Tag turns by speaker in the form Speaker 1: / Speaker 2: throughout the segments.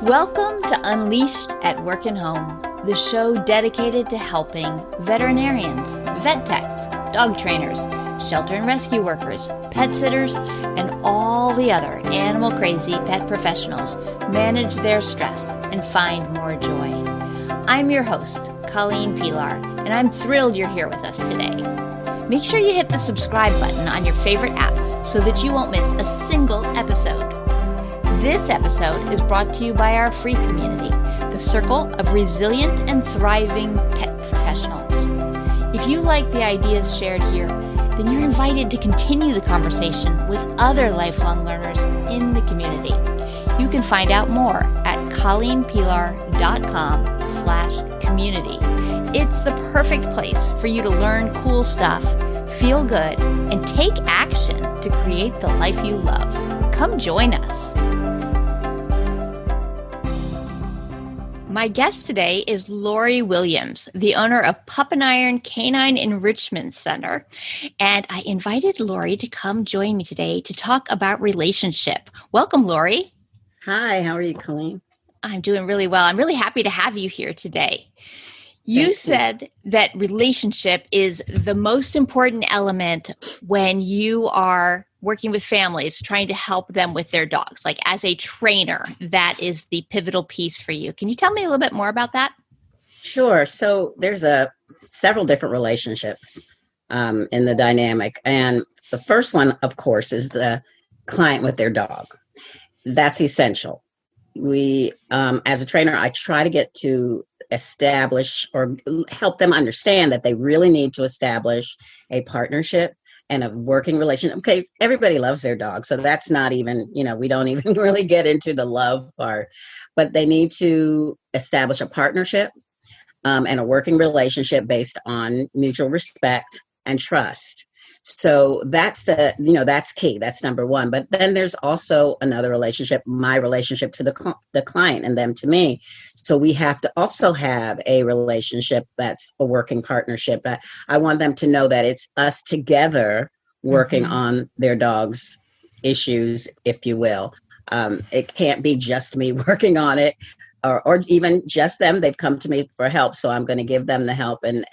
Speaker 1: Welcome to Unleashed at Work and Home, the show dedicated to helping veterinarians, vet techs, dog trainers, shelter and rescue workers, pet sitters, and all the other animal-crazy pet professionals manage their stress and find more joy. I'm your host, Colleen Pilar, and I'm thrilled you're here with us today. Make sure you hit the subscribe button on your favorite app so that you won't miss a single episode. This episode is brought to you by our free community, the Circle of Resilient and Thriving Pet Professionals. If you like the ideas shared here, then you're invited to continue the conversation with other lifelong learners in the community. You can find out more at colleenpilar.com/community. It's the perfect place for you to learn cool stuff, feel good, and take action to create the life you love. Come join us. My guest today is Laurie Williams, the owner of Pup and Iron Canine Enrichment Center. And I invited Laurie to come join me today to talk about relationship. Welcome, Laurie.
Speaker 2: Hi, how are you, Colleen?
Speaker 1: I'm doing really well. I'm really happy to have you here today. You said that relationship is the most important element when you are working with families, trying to help them with their dogs. Like as a trainer, that is the pivotal piece for you. Can you tell me a little bit more about that?
Speaker 2: Sure. So there's several different relationships in the dynamic. And the first one, of course, is the client with their dog. That's essential. We, as a trainer, I try to get to establish or help them understand that they really need to establish a partnership and a working relationship. Okay, everybody loves their dog, so that's not even, we don't even really get into the love part, but they need to establish a partnership and a working relationship based on mutual respect and trust. So that's that's key. That's number one. But then there's also another relationship, my relationship to the client and them to me. So we have to also have a relationship that's a working partnership. But I want them to know that it's us together working on their dog's issues, if you will. It can't be just me working on it. Or even just them. They've come to me for help, so I'm going to give them the help. And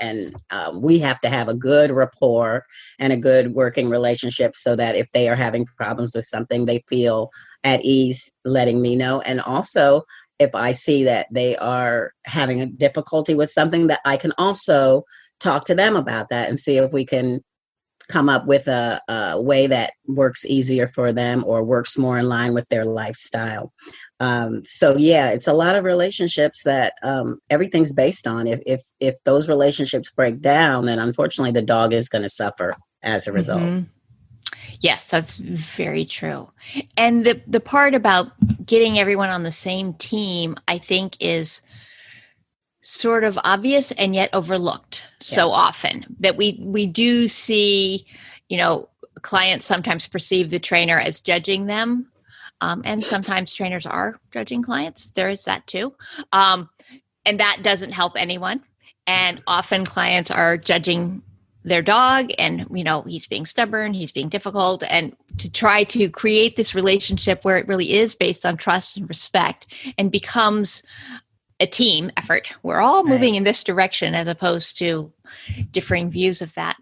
Speaker 2: we have to have a good rapport and a good working relationship so that if they are having problems with something, they feel at ease letting me know. And also, if I see that they are having a difficulty with something, that I can also talk to them about that and see if we can come up with a way that works easier for them or works more in line with their lifestyle. So it's a lot of relationships that everything's based on. If those relationships break down, then unfortunately the dog is going to suffer as a result. Mm-hmm.
Speaker 1: Yes, that's very true. And the part about getting everyone on the same team, I think, is sort of obvious and yet overlooked so often, that we do see, clients sometimes perceive the trainer as judging them. And sometimes trainers are judging clients. There is that too. And that doesn't help anyone. And often clients are judging their dog and, he's being stubborn, he's being difficult. And to try to create this relationship where it really is based on trust and respect and becomes a team effort. We're all moving in this direction as opposed to differing views of that.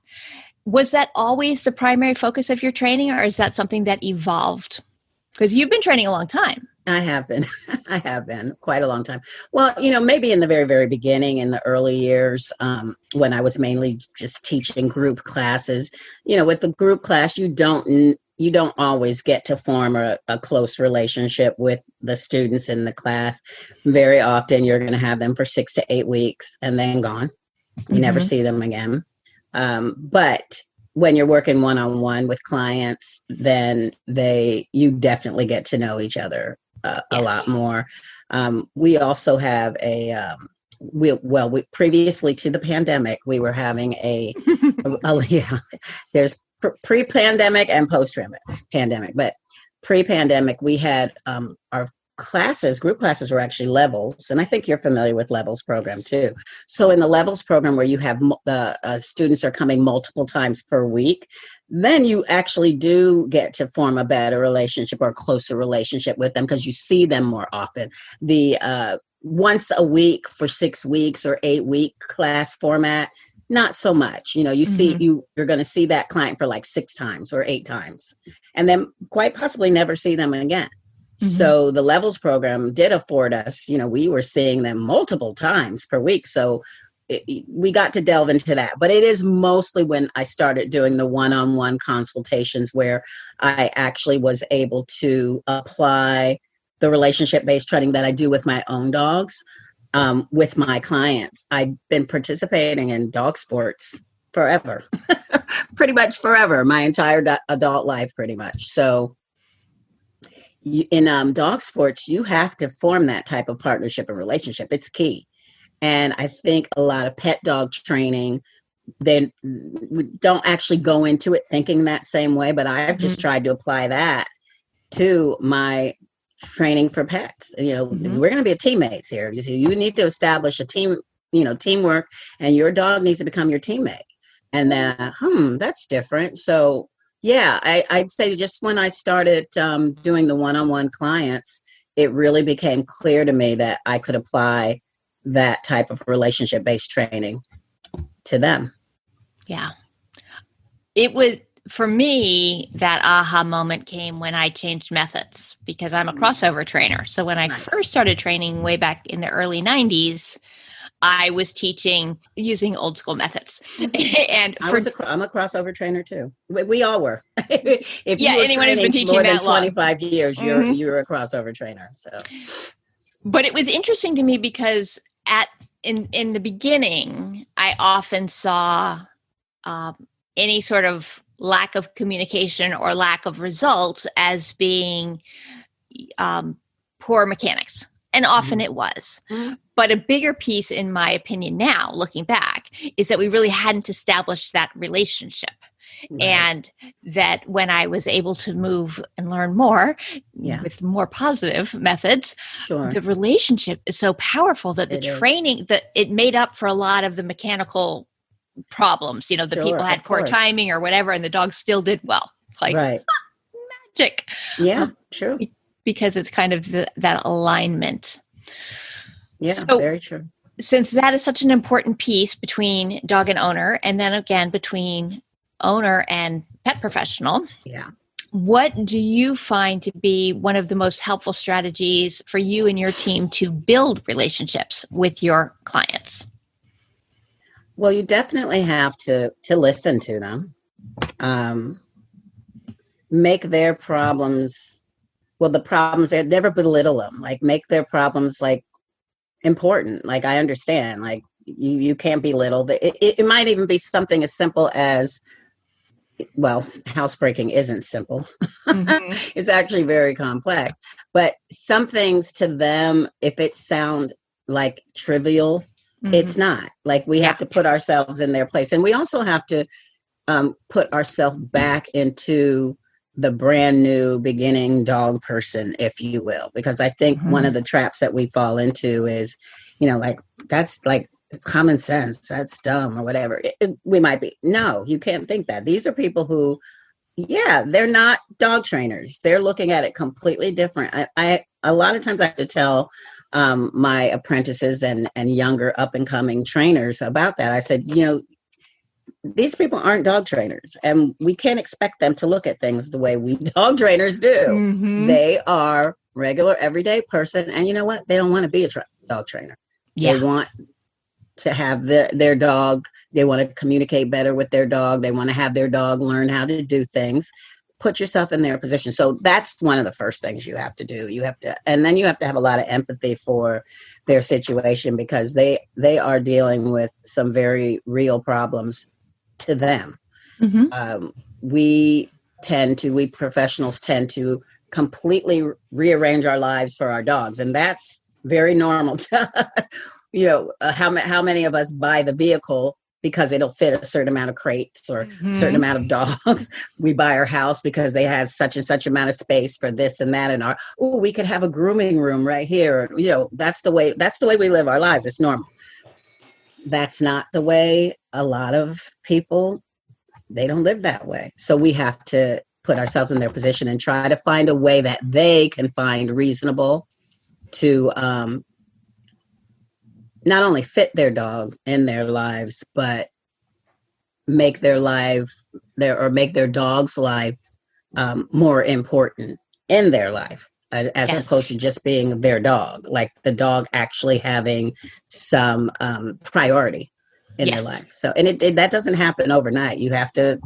Speaker 1: Was that always the primary focus of your training, or is that something that evolved? Because you've been training a long time.
Speaker 2: I have been. I have been quite a long time. Well, maybe in the very, very beginning, in the early years, when I was mainly just teaching group classes, with the group class, you don't always get to form a close relationship with the students in the class. Very often you're going to have them for 6 to 8 weeks and then gone. You never see them again. But when you're working one-on-one with clients, then you definitely get to know each other a lot more. We also have previously to the pandemic, we were having there's pre-pandemic and post-pandemic, but pre-pandemic, we had our group classes were actually levels. And I think you're familiar with levels program too. So in the levels program where you have the students are coming multiple times per week, then you actually do get to form a better relationship or a closer relationship with them because you see them more often. The once a week for 6 weeks or 8-week class format, not so much. You see, you're going to see that client for like 6 times or 8 times, and then quite possibly never see them again. So the levels program did afford us, we were seeing them multiple times per week. So we got to delve into that. But it is mostly when I started doing the one-on-one consultations where I actually was able to apply the relationship-based training that I do with my own dogs with my clients. I've been participating in dog sports forever, pretty much forever, my entire adult life, pretty much. So in dog sports, you have to form that type of partnership and relationship. It's key. And I think a lot of pet dog training, they don't actually go into it thinking that same way, but I've just tried to apply that to my training for pets. We're going to be teammates here. You need to establish a team, teamwork, and your dog needs to become your teammate. And that's different. So yeah, I'd say just when I started doing the one-on-one clients, it really became clear to me that I could apply that type of relationship-based training to them.
Speaker 1: Yeah. It was, for me, that aha moment came when I changed methods because I'm a crossover trainer. So when I first started training way back in the early 90s, I was teaching using old school methods. And
Speaker 2: I'm a crossover trainer too. We all were. If
Speaker 1: anyone who's been teaching
Speaker 2: more
Speaker 1: that
Speaker 2: than 25 years, you're a crossover trainer. So,
Speaker 1: but it was interesting to me because in the beginning, I often saw any sort of lack of communication or lack of results as being poor mechanics. And often it was. But a bigger piece, in my opinion now, looking back, is that we really hadn't established that relationship. Right. And that when I was able to move and learn more with more positive methods, the relationship is so powerful that the training, that it made up for a lot of the mechanical problems. The people had poor timing or whatever, and the dog still did well. Like magic.
Speaker 2: Yeah, true.
Speaker 1: Because it's kind of that alignment.
Speaker 2: Yeah, so, very true.
Speaker 1: Since that is such an important piece between dog and owner, and then again between owner and pet professional, what do you find to be one of the most helpful strategies for you and your team to build relationships with your clients?
Speaker 2: Well, you definitely have to listen to them, make their problems. Well, the problems, they never belittle them, like make their problems like important. Like, I understand, like you can't belittle. It might even be something as simple as, well, housebreaking isn't simple. It's actually very complex, but some things to them, if it sounds like trivial, it's not. Like, we have to put ourselves in their place. And we also have to put ourselves back into the brand new beginning dog person, if you will, because I think one of the traps that we fall into is, like, that's like common sense, that's dumb or whatever. We might be. No, you can't think that. These are people who, they're not dog trainers. They're looking at it completely different. I a lot of times I have to tell my apprentices and younger up and coming trainers about that. I said, these people aren't dog trainers, and we can't expect them to look at things the way we dog trainers do. They are regular, everyday person. And you know what? They don't want to be a dog trainer. They want to have their dog. They want to communicate better with their dog. They want to have their dog learn how to do things. Put yourself in their position. So that's one of the first things you have to do. And then you have to have a lot of empathy for their situation, because they are dealing with some very real problems to them. We professionals tend to completely rearrange our lives for our dogs, and that's very normal to us. How many of us buy the vehicle because it'll fit a certain amount of crates or a certain amount of dogs. We buy our house because they has such and such amount of space for this and that. And we could have a grooming room right here. That's the way we live our lives. It's normal. That's not the way a lot of people, they don't live that way. So we have to put ourselves in their position and try to find a way that they can find reasonable to not only fit their dog in their lives, but make their dog's life more important in their life, as opposed to just being their dog, like the dog actually having some priority in their life. So, and that doesn't happen overnight. You have to,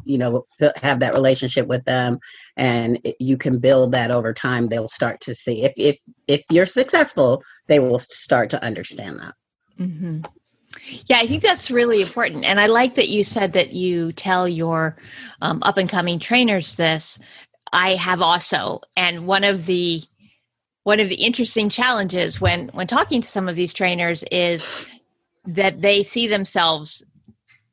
Speaker 2: have that relationship with them, and you can build that over time. They'll start to see if you're successful, they will start to understand that.
Speaker 1: Mm-hmm. Yeah, I think that's really important. And I like that you said that you tell your up and coming trainers this. I have also, and one of the interesting challenges when talking to some of these trainers is that they see themselves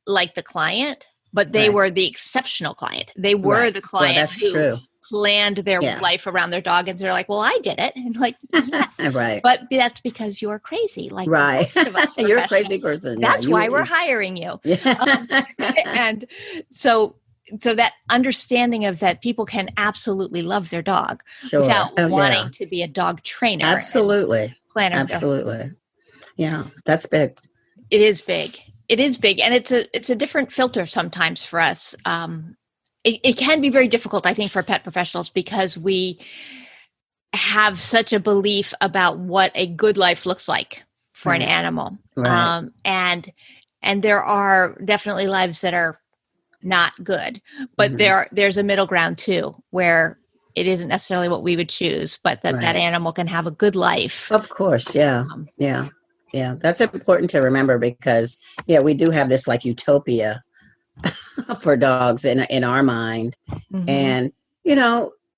Speaker 1: like the client, but they were the exceptional client. They were the client who planned their life around their dog, and they're like, well, I did it. And like, yes, but that's because you're crazy. Like, most of us
Speaker 2: you're a crazy person.
Speaker 1: That's why we're hiring you. And so that understanding of that people can absolutely love their dog without wanting to be a dog trainer.
Speaker 2: Absolutely.
Speaker 1: Planner.
Speaker 2: Absolutely. Yeah, that's big.
Speaker 1: It is big. It is big. And it's a different filter sometimes for us. It can be very difficult, I think, for pet professionals because we have such a belief about what a good life looks like for an animal. Right. And there are definitely lives that are not good, but there's a middle ground too, where it isn't necessarily what we would choose, but that animal can have a good life.
Speaker 2: Of course. Yeah. Yeah. That's important to remember because we do have this like utopia for dogs in our mind. And,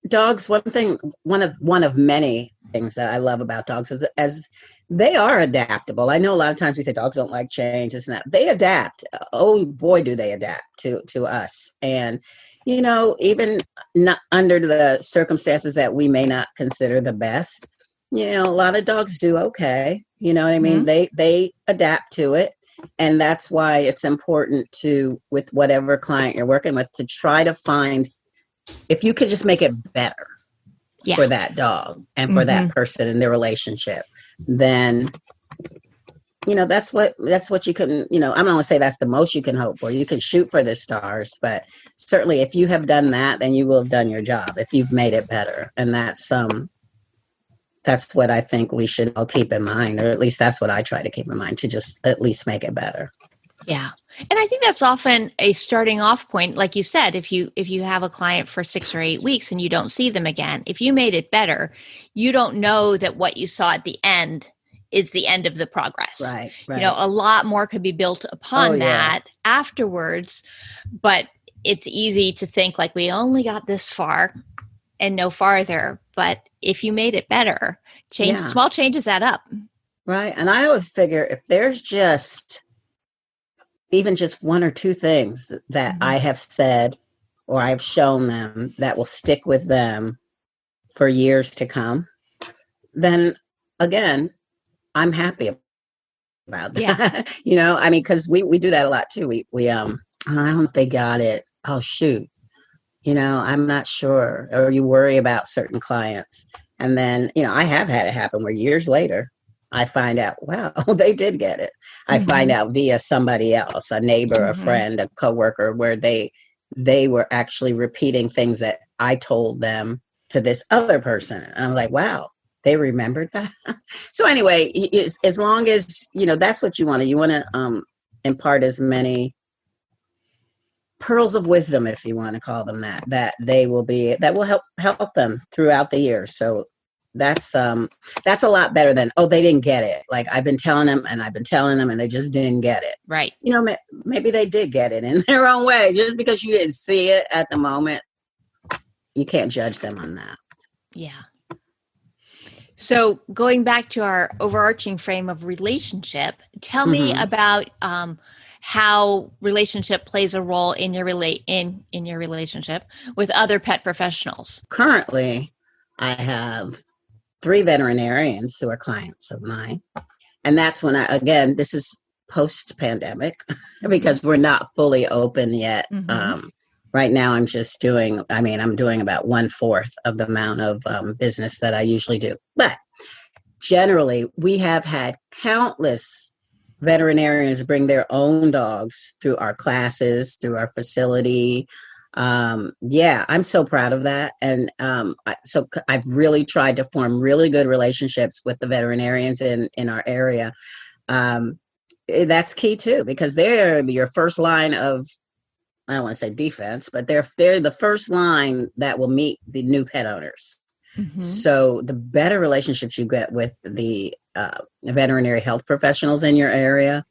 Speaker 2: dogs, one of many things that I love about dogs is as they are adaptable. I know a lot of times we say dogs don't like change, isn't that? They adapt. Oh boy, do they adapt to us. And, even not under the circumstances that we may not consider the best, a lot of dogs do okay. You know what I mean? They adapt to it. And that's why it's important to, with whatever client you're working with, to try to find, if you could just make it better for that dog and for that person in their relationship, then, that's what you can, I'm not going to say that's the most you can hope for. You can shoot for the stars, but certainly if you have done that, then you will have done your job if you've made it better. And that's what I think we should all keep in mind, or at least that's what I try to keep in mind, to just at least make it better.
Speaker 1: Yeah. And I think that's often a starting off point. Like you said, if you have a client for 6 or 8 weeks and you don't see them again, if you made it better, you don't know that what you saw at the end is the end of the progress.
Speaker 2: Right.
Speaker 1: A lot more could be built upon that afterwards, but it's easy to think like we only got this far and no farther. But if you made it better, small changes add up.
Speaker 2: Right. And I always figure if there's even just 1 or 2 things that I have said or I've shown them that will stick with them for years to come, then again, I'm happy about that. Yeah. Because we do that a lot too. We I don't know if they got it. Oh, shoot. I'm not sure. Or you worry about certain clients. And then, I have had it happen where years later, I find out, wow, they did get it. I find out via somebody else, a neighbor, a friend, a coworker, where they were actually repeating things that I told them to this other person. And I'm like, wow, they remembered that. So anyway, as long as, that's what you want to impart as many pearls of wisdom, if you want to call them that will help them throughout the year. So that's a lot better than, oh, they didn't get it. Like I've been telling them and they just didn't get it.
Speaker 1: Right.
Speaker 2: Maybe they did get it in their own way. Just because you didn't see it at the moment, you can't judge them on that.
Speaker 1: Yeah. So going back to our overarching frame of relationship, tell me about how relationship plays a role in your in your relationship with other pet professionals.
Speaker 2: Currently, I have 3 veterinarians who are clients of mine. And that's when again, this is post-pandemic because we're not fully open yet.
Speaker 1: Mm-hmm.
Speaker 2: Right now, I'm doing about 1/4 of the amount of business that I usually do. But generally, we have had countless veterinarians bring their own dogs through our classes, through our facility. I'm so proud of that. And so I've really tried to form really good relationships with the veterinarians in our area. That's key too, because they're your first line of, I don't want to say defense, but they're the first line that will meet the new pet owners. Mm-hmm. So the better relationships you get with the veterinary health professionals in your area,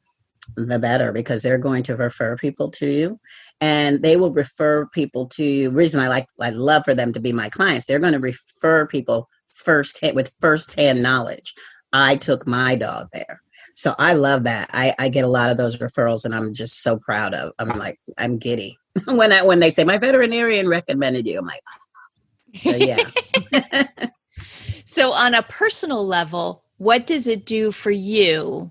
Speaker 2: the better, because they're going to refer people to you, and they will refer people to you. The reason I love for them to be my clients, they're going to refer people with firsthand knowledge. I took my dog there. So I love that. I get a lot of those referrals, and I'm just so proud of. I'm giddy when they say my veterinarian recommended you. I'm like, so yeah.
Speaker 1: So on a personal level, what does it do for you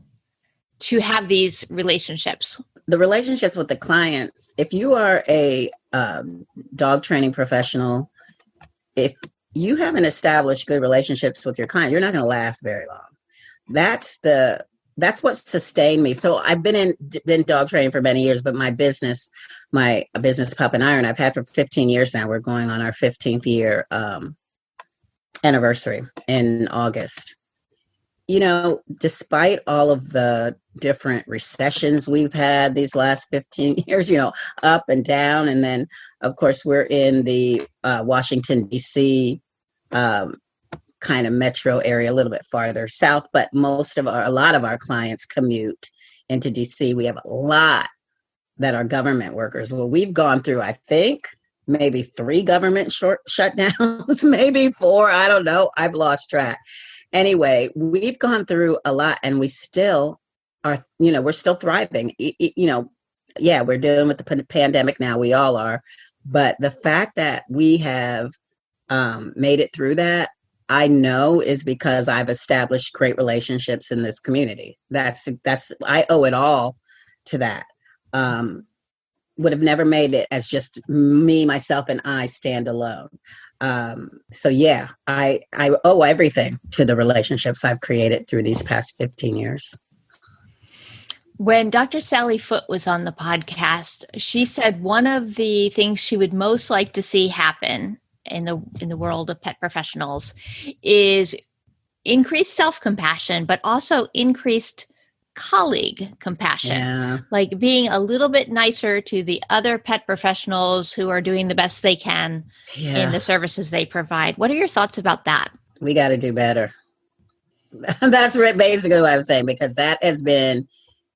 Speaker 1: to have these relationships?
Speaker 2: The relationships with the clients, if you are a dog training professional, if you haven't established good relationships with your client, you're not going to last very long. That's what sustained me. So I've been dog training for many years, but my business Pup and Iron, I've had for 15 years now. We're going on our 15th year anniversary in August. Despite all of the different recessions we've had these last 15 years, up and down. And then, of course, we're in the Washington, D.C. Kind of metro area, a little bit farther south, but a lot of our clients commute into D.C. We have a lot that are government workers. Well, we've gone through, I think, maybe 3 government shutdowns, maybe 4. I don't know. I've lost track. Anyway, we've gone through a lot, and we still are, we're still thriving. We're dealing with the pandemic now. We all are. But the fact that we have made it through that, I know, is because I've established great relationships in this community. I owe it all to that. Would have never made it as just me, myself, and I stand alone. I owe everything to the relationships I've created through these past 15 years.
Speaker 1: When Dr. Sally Foote was on the podcast, she said one of the things she would most like to see happen in the world of pet professionals is increased self-compassion, but also increased colleague compassion.
Speaker 2: Yeah.
Speaker 1: Like being a little bit nicer to the other pet professionals who are doing the best they can in the services they provide. What are your thoughts about that?
Speaker 2: We got to do better. That's basically what I was saying, because that has been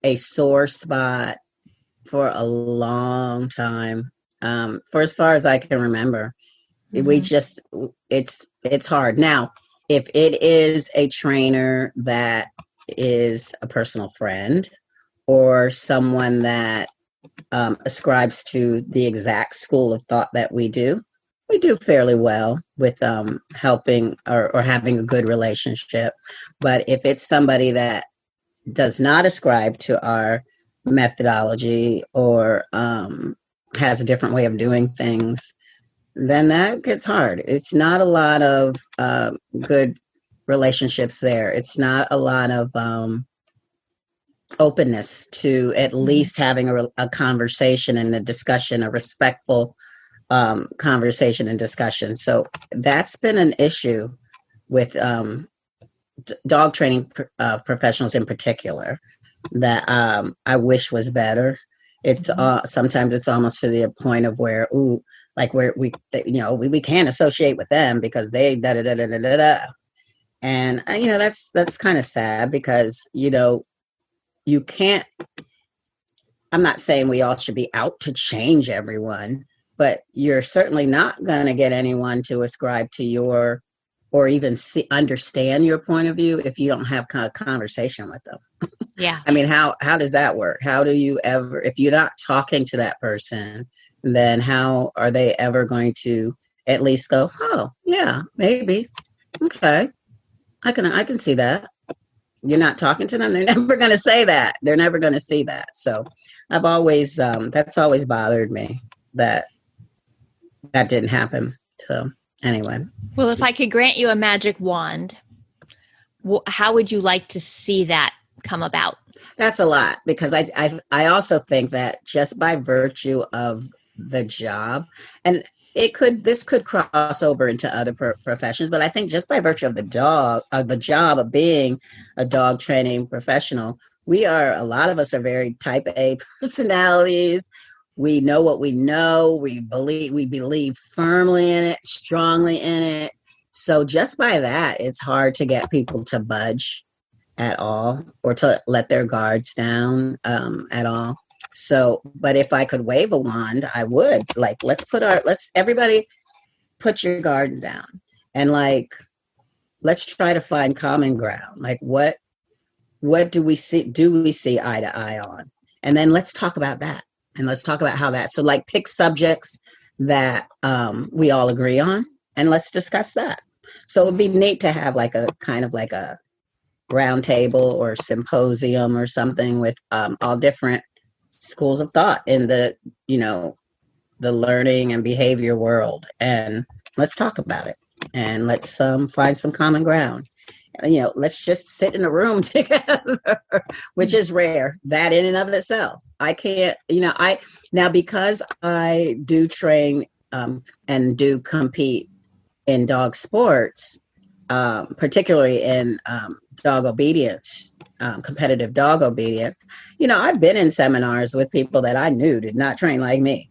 Speaker 2: a sore spot for a long time, for as far as I can remember. Mm-hmm. It's hard. Now, if it is a trainer that is a personal friend or someone that ascribes to the exact school of thought that we do fairly well with helping or having a good relationship. But if it's somebody that does not ascribe to our methodology or has a different way of doing things, then that gets hard. It's not a lot of good relationships there. It's not a lot of openness to at least having a conversation and a discussion, a respectful conversation and discussion. So that's been an issue with dog training professionals in particular that I wish was better. It's sometimes it's almost to the point of where we can't associate with them because they da da da da da da. And that's kind of sad because you can't. I'm not saying we all should be out to change everyone, but you're certainly not going to get anyone to ascribe to your or even understand your point of view if you don't have kind of conversation with them.
Speaker 1: Yeah.
Speaker 2: I mean, how does that work? How do you ever, if you're not talking to that person, then how are they ever going to at least go, oh, yeah, maybe. Okay. I can see that. You're not talking to them. They're never going to say that. They're never going to see that. So I've always, that's always bothered me that didn't happen. So anyway.
Speaker 1: Well, if I could grant you a magic wand, how would you like to see that come about?
Speaker 2: That's a lot, because I also think that just by virtue of the job, and this could cross over into other professions, but I think just by virtue of the job of being a dog training professional, a lot of us are very type A personalities. We know what we know. We believe firmly in it, strongly in it. So just by that, it's hard to get people to budge at all, or to let their guards down at all. So, but if I could wave a wand, I would. Like, let's everybody put your guards down, and like, let's try to find common ground. Like, what do we see? Do we see eye to eye on? And then let's talk about that, and let's talk about how that. So, like, pick subjects that we all agree on, and let's discuss that. So it would be neat to have like a kind of like a round table or symposium or something with all different schools of thought in the learning and behavior world, and let's talk about it, and let's find some common ground. Let's just sit in a room together, which is rare, that in and of itself. I can't, now because I do train and do compete in dog sports, particularly in dog obedience, competitive dog obedience. I've been in seminars with people that I knew did not train like me.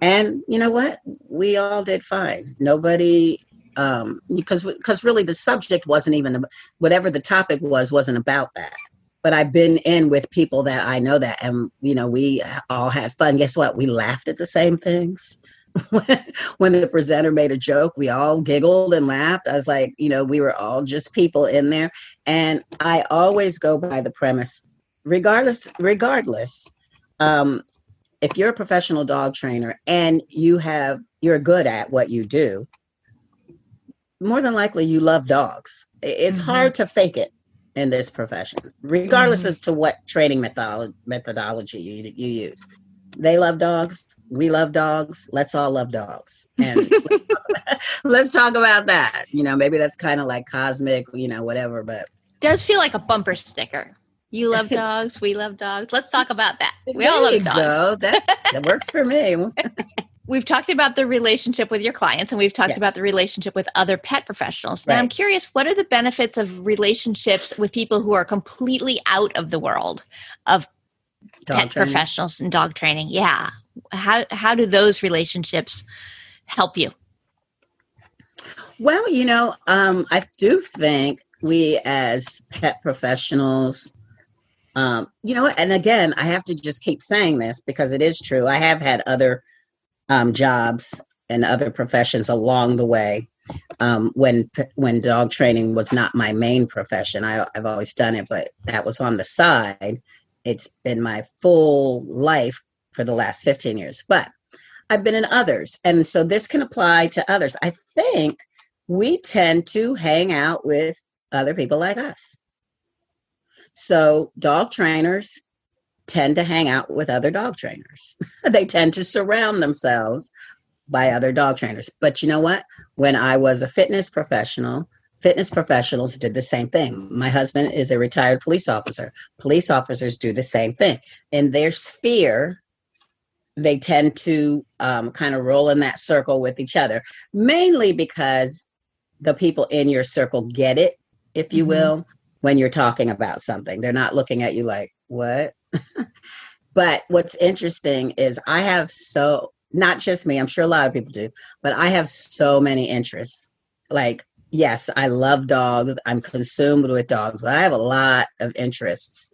Speaker 2: And you know what? We all did fine. Nobody, because really the subject wasn't even, whatever the topic wasn't about that. But I've been in with people that I know that, and, we all had fun. Guess what? We laughed at the same things. When the presenter made a joke, we all giggled and laughed. I was like, we were all just people in there. And I always go by the premise, regardless, if you're a professional dog trainer and you're good at what you do, more than likely you love dogs. It's hard to fake it in this profession, regardless as to what training methodology you use. They love dogs. We love dogs. Let's all love dogs. And let's talk about that. Maybe that's kind of like cosmic, whatever, but
Speaker 1: does feel like a bumper sticker. You love dogs. We love dogs. Let's talk about that. We all love dogs.
Speaker 2: That works for me.
Speaker 1: We've talked about the relationship with your clients, and we've talked about the relationship with other pet professionals. Now, I'm curious, what are the benefits of relationships with people who are completely out of the world of pet professionals and dog training? Yeah. How do those relationships help you?
Speaker 2: Well, I do think we as pet professionals, and again, I have to just keep saying this because it is true. I have had other jobs and other professions along the way. When dog training was not my main profession, I've always done it, but that was on the side. It's been my full life for the last 15 years, but I've been in others. And so this can apply to others. I think we tend to hang out with other people like us. So dog trainers tend to hang out with other dog trainers. They tend to surround themselves by other dog trainers. But you know what? When I was a fitness professionals did the same thing. My husband is a retired police officer. Police officers do the same thing. In their sphere, they tend to kind of roll in that circle with each other, mainly because the people in your circle get it, if you will, when you're talking about something. They're not looking at you like, what? But what's interesting is I have not just me, I'm sure a lot of people do, but I have so many interests. Like, yes, I love dogs. I'm consumed with dogs, but I have a lot of interests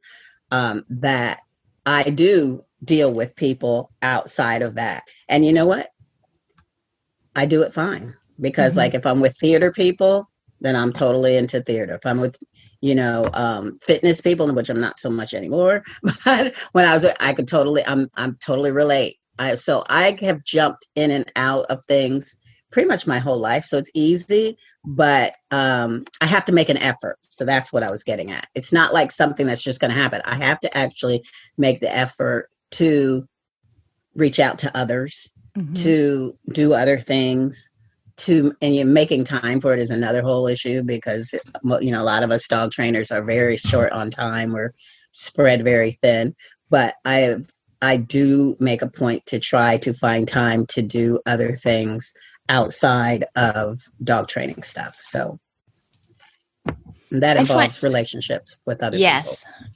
Speaker 2: that I do deal with people outside of that. And you know what? I do it fine because like if I'm with theater people, then I'm totally into theater. If I'm with, fitness people, which I'm not so much anymore, but when I was, I could totally, I'm totally relate. So I have jumped in and out of things pretty much my whole life. So it's easy, but I have to make an effort. So that's what I was getting at. It's not like something that's just going to happen. I have to actually make the effort to reach out to others, to do other things, and you're making time for it is another whole issue because, a lot of us dog trainers are very short on time. We're spread very thin, but I do make a point to try to find time to do other things outside of dog training stuff. So that involves relationships with other people.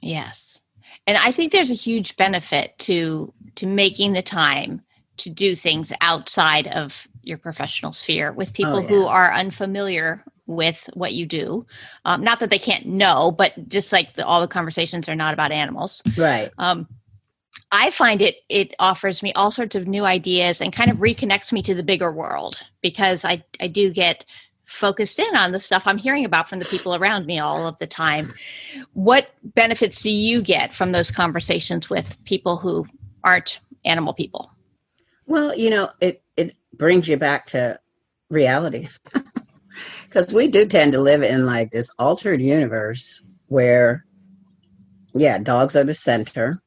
Speaker 1: Yes. And I think there's a huge benefit to making the time to do things outside of your professional sphere with people who are unfamiliar with what you do. Not that they can't know, but just like all the conversations are not about animals.
Speaker 2: Right.
Speaker 1: I find it offers me all sorts of new ideas and kind of reconnects me to the bigger world because I do get focused in on the stuff I'm hearing about from the people around me all of the time. What benefits do you get from those conversations with people who aren't animal people?
Speaker 2: Well, it brings you back to reality because we do tend to live in like this altered universe where, dogs are the center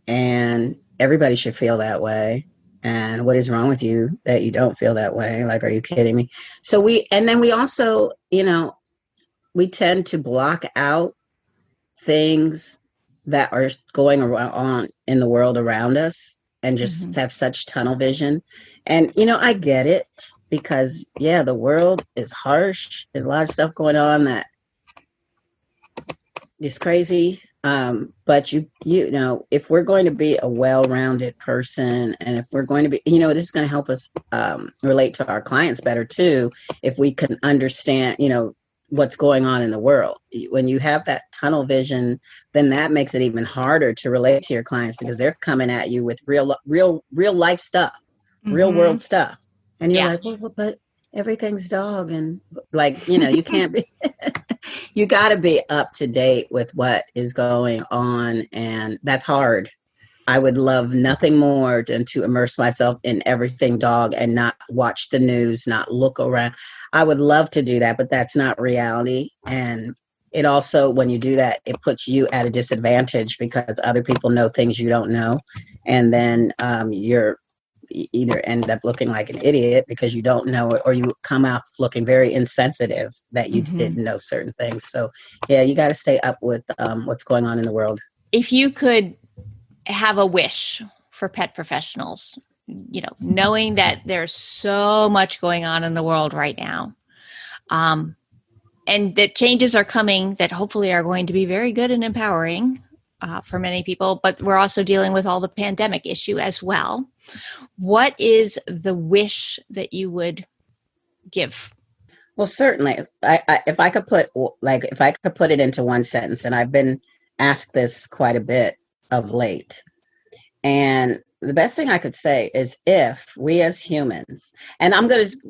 Speaker 2: and everybody should feel that way. And what is wrong with you that you don't feel that way? Like, are you kidding me? So we also, we tend to block out things that are going on in the world around us and just have such tunnel vision. And, I get it because, the world is harsh. There's a lot of stuff going on that is crazy. But if we're going to be a well-rounded person and if we're going to be, this is going to help us relate to our clients better too, if we can understand, what's going on in the world. When you have that tunnel vision, then that makes it even harder to relate to your clients because they're coming at you with real life stuff, real world stuff. And you're like, well, but everything's dog. And like, you can't be, you got to be up to date with what is going on. And that's hard. I would love nothing more than to immerse myself in everything dog and not watch the news, not look around. I would love to do that, but that's not reality. And it also, when you do that, it puts you at a disadvantage because other people know things you don't know. And then you're either end up looking like an idiot because you don't know it, or you come out looking very insensitive that you didn't know certain things. So you got to stay up with what's going on in the world. If you could
Speaker 1: have a wish for pet professionals, knowing that there's so much going on in the world right now, and that changes are coming that hopefully are going to be very good and empowering for many people, but we're also dealing with all the pandemic issue as well. What is the wish that you would give?
Speaker 2: Well, certainly, if I could put it into one sentence, and I've been asked this quite a bit of late, and the best thing I could say is if we as humans, and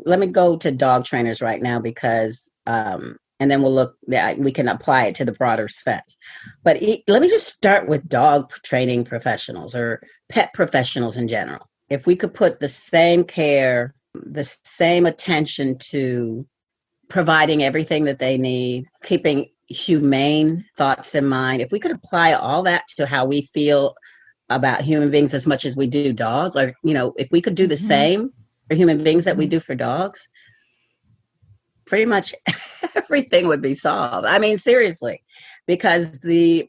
Speaker 2: let me go to dog trainers right now because, and then we'll look, we can apply it to the broader sense. But let me just start with dog training professionals or pet professionals in general. If we could put the same care, the same attention to providing everything that they need, keeping humane thoughts in mind, if we could apply all that to how we feel about human beings as much as we do dogs, or, if we could do the same for human beings that we do for dogs, pretty much everything would be solved. I mean, seriously, because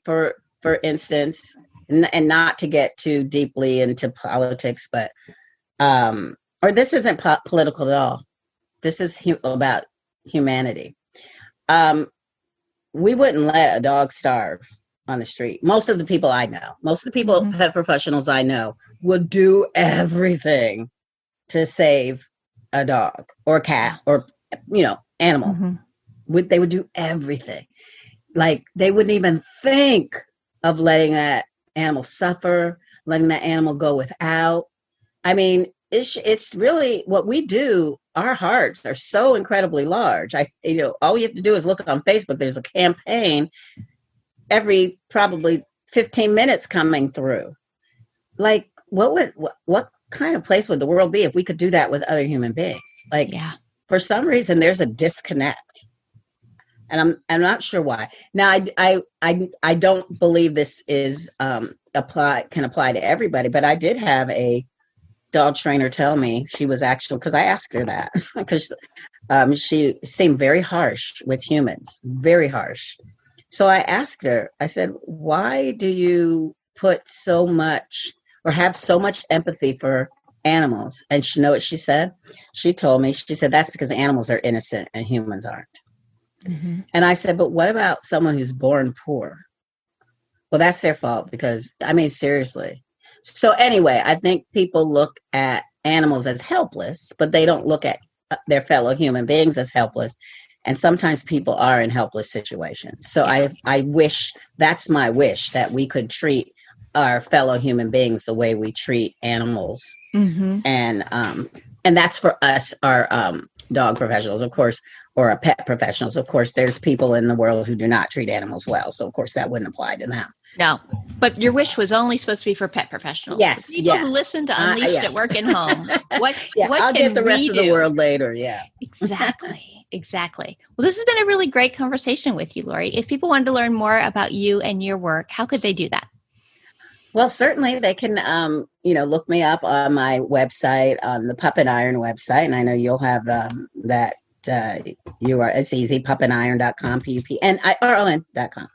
Speaker 2: for instance, and not to get too deeply into politics, but, or this isn't political at all. This is about humanity. We wouldn't let a dog starve on the street. Most of the people I know, pet professionals I know, would do everything to save a dog or a cat or, animal. They would do everything. Like they wouldn't even think of letting that animal suffer, letting that animal go without. I mean, it's really what we do our hearts are so incredibly large. All you have to do is look on Facebook. There's a campaign every probably 15 minutes coming through. Like, what kind of place would the world be if we could do that with other human beings? Like, for some reason, there's a disconnect, and I'm not sure why. Now, I don't believe this is can apply to everybody, but I did have a dog trainer tell me, she was actually, because I asked her that, because she seemed very harsh with humans, very harsh. So I asked her, I said, why do you put so much or have so much empathy for animals? And you know what she said? She told me, she said, that's because animals are innocent and humans aren't. Mm-hmm. And I said, but what about someone who's born poor? Well, that's their fault because, I mean, seriously. So anyway, I think people look at animals as helpless, but they don't look at their fellow human beings as helpless. And sometimes people are in helpless situations. So I wish, that's my wish, that we could treat our fellow human beings the way we treat animals. Mm-hmm. And that's for us, our dog professionals, of course, or our pet professionals. Of course, there's people in the world who do not treat animals well. So, of course, that wouldn't apply to them.
Speaker 1: No, but your wish was only supposed to be for pet professionals.
Speaker 2: Yes,
Speaker 1: people who listen to Unleashed at Work and Home. What
Speaker 2: I'll
Speaker 1: can
Speaker 2: get the rest
Speaker 1: we
Speaker 2: of
Speaker 1: do?
Speaker 2: the world later. Yeah,
Speaker 1: exactly. Well, this has been a really great conversation with you, Laurie. If people wanted to learn more about you and your work, how could they do that?
Speaker 2: Well, certainly they can, look me up on my website, on the Pup and Iron website, and I know you'll have that. It's easy, puppandiron.com, PUPNIRON.com.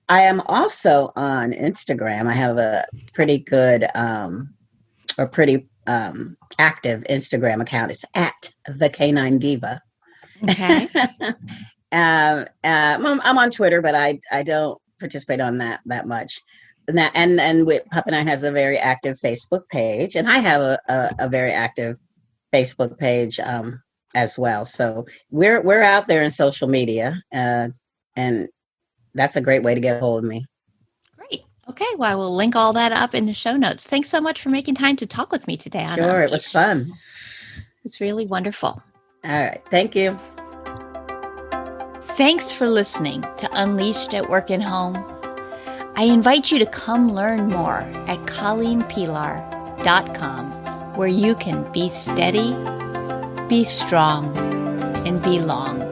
Speaker 2: I am also on Instagram. I have a pretty good active Instagram account. It's at the Canine Diva.
Speaker 1: Okay.
Speaker 2: I'm on Twitter, but I don't participate on that much. And with Pup and Iron has a very active Facebook page, and I have a very active Facebook page as well. So we're out there in social media, and that's a great way to get a hold of me.
Speaker 1: Great. Okay. Well, I will link all that up in the show notes. Thanks so much for making time to talk with me today.
Speaker 2: Sure. It was fun.
Speaker 1: It's really wonderful.
Speaker 2: All right. Thank you.
Speaker 1: Thanks for listening to Unleashed at Work and Home. I invite you to come learn more at ColleenPilar.com, where you can be steady, be strong, and be long.